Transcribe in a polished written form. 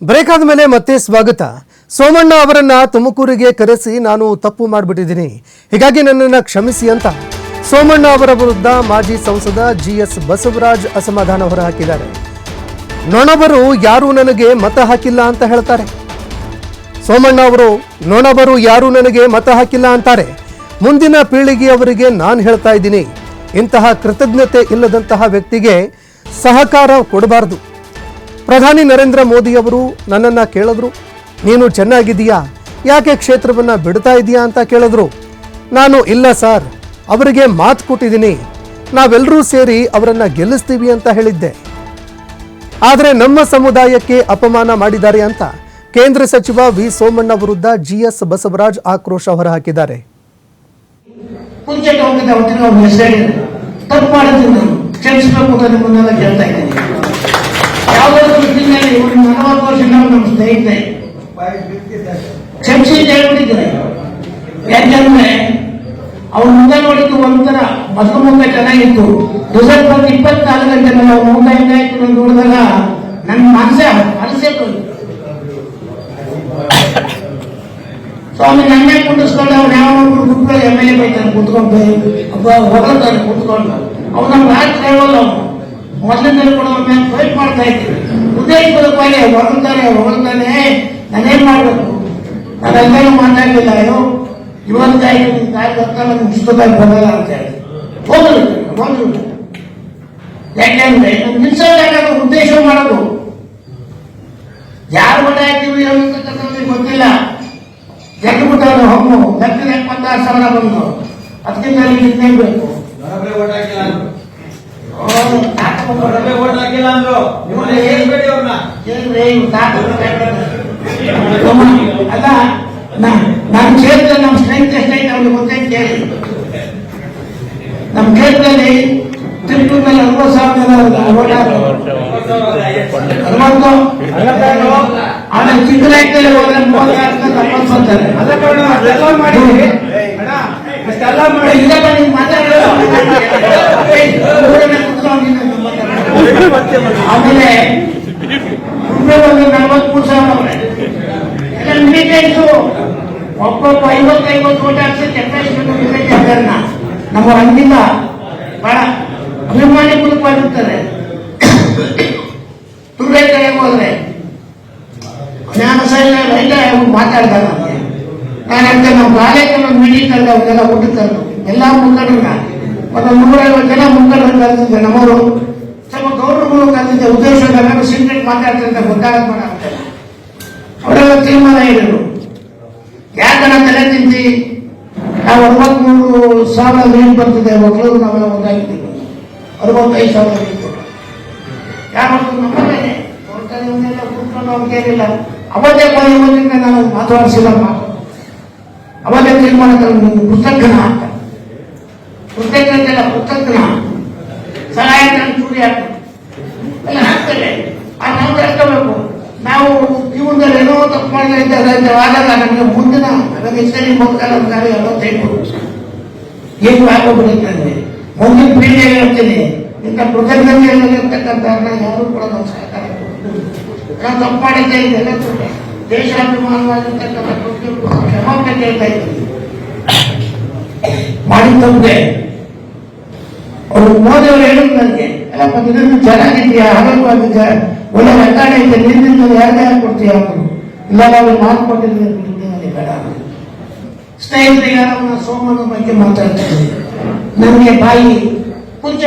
Break ಆದಮೇಲೆ ಮತ್ತೆ ಸ್ವಾಗತ. ಸೋಮಣ್ಣ ಅವರನ್ನ ತುಮಕೂರಿಗೆ ಕರೆಸಿ ನಾನು ತಪ್ಪು ಮಾಡಿಬಿಟ್ಟಿದ್ದೀನಿ, ಹೀಗಾಗಿ ನನ್ನನ್ನು ಕ್ಷಮಿಸಿ ಅಂತ ಸೋಮಣ್ಣ ಅವರ ವಿರುದ್ಧ ಮಾಜಿ ಸಂಸದ ಜಿಎಸ್ ಬಸವರಾಜ್ ಅಸಮಾಧಾನ ಹೊರಹಾಕಿದ್ದಾರೆ. ನೊಣಬರು ಯಾರೂ ನನಗೆ ಮತ ಹಾಕಿಲ್ಲ ಅಂತ ಹೇಳ್ತಾರೆ. ಸೋಮಣ್ಣ ಅವರು ನೊಣಬರು ಯಾರೂ ನನಗೆ ಮತ ಹಾಕಿಲ್ಲ ಅಂತಾರೆ. ಮುಂದಿನ ಪೀಳಿಗೆಯವರಿಗೆ ನಾನು ಹೇಳ್ತಾ ಇದ್ದೀನಿ, ಇಂತಹ ಕೃತಜ್ಞತೆ ಇಲ್ಲದಂತಹ ವ್ಯಕ್ತಿಗೆ ಸಹಕಾರ ಕೊಡಬಾರದು. ಪ್ರಧಾನಿ ನರೇಂದ್ರ ಮೋದಿ ಅವರು ನನ್ನನ್ನು ಕೇಳಿದ್ರು, ನೀನು ಚೆನ್ನಾಗಿದ್ದೀಯಾ, ಯಾಕೆ ಕ್ಷೇತ್ರವನ್ನು ಬಿಡ್ತಾ ಇದೆಯಾ ಅಂತ ಕೇಳಿದ್ರು. ನಾನು ಇಲ್ಲ ಸರ್, ಅವರಿಗೆ ಮಾತು ಕೊಟ್ಟಿದ್ದೀನಿ, ನಾವೆಲ್ಲರೂ ಸೇರಿ ಅವರನ್ನು ಗೆಲ್ಲಿಸ್ತೀವಿ ಅಂತ ಹೇಳಿದ್ದೆ. ಆದರೆ ನಮ್ಮ ಸಮುದಾಯಕ್ಕೆ ಅಪಮಾನ ಮಾಡಿದ್ದಾರೆ ಅಂತ ಕೇಂದ್ರ ಸಚಿವ ವಿ ಸೋಮಣ್ಣ ವಿರುದ್ಧ ಜಿಎಸ್ ಬಸವರಾಜ್ ಆಕ್ರೋಶ ಹೊರಹಾಕಿದ್ದಾರೆ. ತಪ್ಪು ಮಾಡಿದ್ದೀನಿ, ಕ್ಷಮಿಸಬೇಕು ಅಂತ ನಿಮ್ಮನ್ನೆಲ್ಲ ಕೇಳ್ತಾ ಇದ್ದೀನಿ. ಯಾವುದಾದ್ರು ದೃಷ್ಟಿನಲ್ಲಿ 40 ವರ್ಷ ನಮ್ಮ ಸ್ನೇಹಿತರೆ ಕ್ಷಮಿಸಿ ಅಂತ ಹೇಳ್ಬಿಟ್ಟಿದ್ದಾರೆ. ಯಾಕಂದ್ರೆ ಅವ್ರ ಮುಖ ನೋಡಿದ್ದು ಒಂಥರ ಮೊದಲು ಮುಖ ಚೆನ್ನಾಗಿತ್ತು, ರಿಸಲ್ಟ್ ಬಂದು 24 ಗಂಟೆ ಮೇಲೆ ಅವ್ರ ಮುಖ ಹೆಂಗಾಯ್ತು ನೋಡಿದಾಗ ನನ್ನ ಮನಸ್ಸೇ ಹೋಯ್ತು. ಸ್ವಾಮಿ ನನ್ನೇ ಕುಂಡಿಸ್ಕೊಂಡು ಅವ್ರು ಯಾವೊಬ್ರು ಗುಂಪುಗಳು MLA ಬೈತಾನೆ ಕೂತ್ಕೊಂಡು, ಹೊಗಳ್ತಾನೆ ಕೂತ್ಕೊಂಡು. ಅವ್ರು ನಮ್ಮ ರಾಜ್ಯ ಹೇಳೋಲ್ಲ, ಅವನು ಮೊದಲಿಂದಲೂ ಕೂಡ ಅವ್ರ ಫೈಟ್ ಮಾಡ್ತಾ ಇದ್ದೀವಿ. ಉದಯಪೂರ್ವಕವಾಗಿ ಹೊಗಳ್ತಾನೆ. ನಾನೇನ್ ಮಾಡ್ಬೇಕು, ನಾನು ಎಲ್ಲರೂ ಮಾತಾಡಲಿಲ್ಲ, ಅಯ್ಯೋ ಇವತ್ತಾಯ್ತು ನಿನ್ ತಾಯಿ ಬರ್ತಾನೆ ಮುಗಿಸ್ಕೋತಾಗಿ ಬರಲ್ಲ ಅಂತ ಹೇಳಿ ಹೋದ್ರು. ಯಾಕೆಂದ್ರೆ ನಿಲ್ಸೋದಾಗದು ಉದ್ದೇಶ ಮಾಡೋದು, ಯಾರು ಮನೆ ಹಾಕಿವಿ ಅಂತಕ್ಕಂಥದ್ದು ಗೊತ್ತಿಲ್ಲ. ಗೆದ್ದುಬಿಟ್ಟವನು ಹೊಮ್ಮು ಲಕ್ಷದ 76,000 ಬಂದು, ಅದಕ್ಕಿಂತ ನಿಲ್ಬೇಕು. ಅಲ್ಲ, ನಮ್ಮ ಕ್ಷೇತ್ರದಲ್ಲಿ ನಮ್ಮ ಸ್ಟ್ರೆಂತ್ ಎಷ್ಟೈತೆ ಅವ್ರಿಗೆ ಗೊತ್ತೈತೆ ಕೇಳಿ. ನಮ್ಮ ಕ್ಷೇತ್ರದಲ್ಲಿ ತಿರುಪೂರಿನಲ್ಲಿ 60,000 ಓಟ್ ಹಾಕೋದು, 60. ಆಮೇಲೆ ಚಿಕ್ಕನಾಯ್ಕಲ್ಲಿ ಹೋದ್ರೆ 36 ಬರ್ತಾರೆ. ಆಮೇಲೆ 43,000 ಮಿಲಿಟೆಂಟ್ಸು ಒಬ್ಬೊಬ್ಬ 50 ಓಟ್ ಹಾಕ್ಸಿ ಕೆಪಾಸಿಟಿ ನಮ್ಮ ಹಂಗಿಲ್ಲ, ಬಹಳ ಅಭಿಮಾನಿ ಕುಟುಂಬವಾಗಿರ್ತಾರೆ. ತುರ್ಗೈ ಕಡೆಗೆ ಹೋದ್ರೆ ಜ್ಞಾನ ರೈತ ಮಾತಾಡ್ತಾರೆ. ನಾನಂತ ನಮ್ಮ ಕಾಲೇಜಲ್ಲಿ ಮೀಟಿಂಗ್ ಕರೆದ ಅವ್ರಿಗೆಲ್ಲ ಊಟ ಕರೆದು ಎಲ್ಲ ಮುಖಂಡರನ್ನ ಒಂದು 150 ಜನ ಮುಖಂಡರನ್ನು ಕರೆದಿದ್ದೆ. ನಮ್ಮವರು ಸ್ವಲ್ಪ ಗೌರವಗಳು ಕರೆದಿದ್ದೆ. ಉದ್ದೇಶದಾಗ ಸೀಕ್ರೆಟ್ ಮಾತಾಡ್ತಾರೆ ಗೊತ್ತಾಗಕ್ಕೆ ಮಾಡ್ತಾರೆ. ಅವರೆಲ್ಲ ತೀರ್ಮಾನ ಹೇಳಿದ್ರು, ಯಾಕನ್ನ ತಲೆ ತಿಂತಿ, ನಾವು 63,000 ನೀರು ಬರ್ತದೆ, ಒಬ್ಬರು ನಾವೆಲ್ಲ ಒಂದಾಗಿದ್ದೀವಿ. 65,000 ನೀರು ಯಾರು ನಮ್ಮನ್ನೇ ನೋಡ್ತಾನೆ ಕೂತ್ಕೊಂಡು ಅವ್ರಿಗೆ ಏನಿಲ್ಲ. ಅವತ್ತೇ ಇವತ್ತಿಂದ ನಾನು ಮಾತಾಡಿಸಿಲ್ಲ, ಅವತ್ತೇ ತೀರ್ಮಾನ ಪುಸ್ತಕನ ಅಂತ ಪುಸ್ತಕನ ಸಹಾಯ ಚೂರಿ ಹಾಕ್ತಾರೆ ಎಲ್ಲ ಹಾಕ್ತಾರೆ. ನಾವು ಕಳ್ಕೋಬೇಕು. ನಾವು ಜೀವನದಲ್ಲಿ ಏನೋ ತಪ್ಪು ಮಾಡ್ತಾ ಇದ್ದಾಗ ಆದಾಗ ನಮಗೆ ಮುಂದಿನ ಹೆಸರಿ ಹೋಗ್ತಾರೆ ಅಂತಾರೆ 45 ಏನು ಆಗೋಗ್ಬಿಡುತ್ತೆ. ಮುಂದಿನ ಪೀಳಿಗೆ ಹೇಳ್ತೀನಿ, ಇಂಥ ಕೃತಜ್ಞತೆಯಲ್ಲಿರ್ತಕ್ಕಂಥ ಯಾರು ಕೂಡ ನಾವು ಸಹಕಾರ ನಾವು ತಪ್ಪು ಮಾಡಿದ್ದೆ. ಇದೆಲ್ಲ ದೇಶಾಭಿಮಾನವಾಗಿರ್ತಕ್ಕಂಥ ಕ್ಷಮಾಪಣೆ ಕೇಳ್ತಾ ಇದ್ದೀವಿ. ಮಾಡಿ ತಪ್ಪದೆ ಅವರು ಮೋದಿ ಅವರು ಹೇಳಿದ್ರು ನನಗೆ, ಎಲ್ಲ ಇದನ್ನು ಚೆನ್ನಾಗಿದ್ಯಾ, ಆರೋಗ್ಯವಾಗಿದ್ಯಾ, ಒಳ್ಳೆ ರೆಕಾರ್ಡ್ ಐತೆ, ನಿನ್ನಿಂದ ಯಾರ್ಯಾರು ಕೊಡ್ತೀಯ ಅಂದರು. ಇಲ್ಲ ನಾವು ಮಾತು ಕೊಟ್ಟಿದ್ದೀನಿ ಬೇಡ. ಸ್ನೇಹಿತರಿಗೆ ಸೋಮನ ಬಗ್ಗೆ ಮಾತಾಡ್ತಿದ್ದೀನಿ, ನನಗೆ ಬಾಯಿ ಕುಂಚ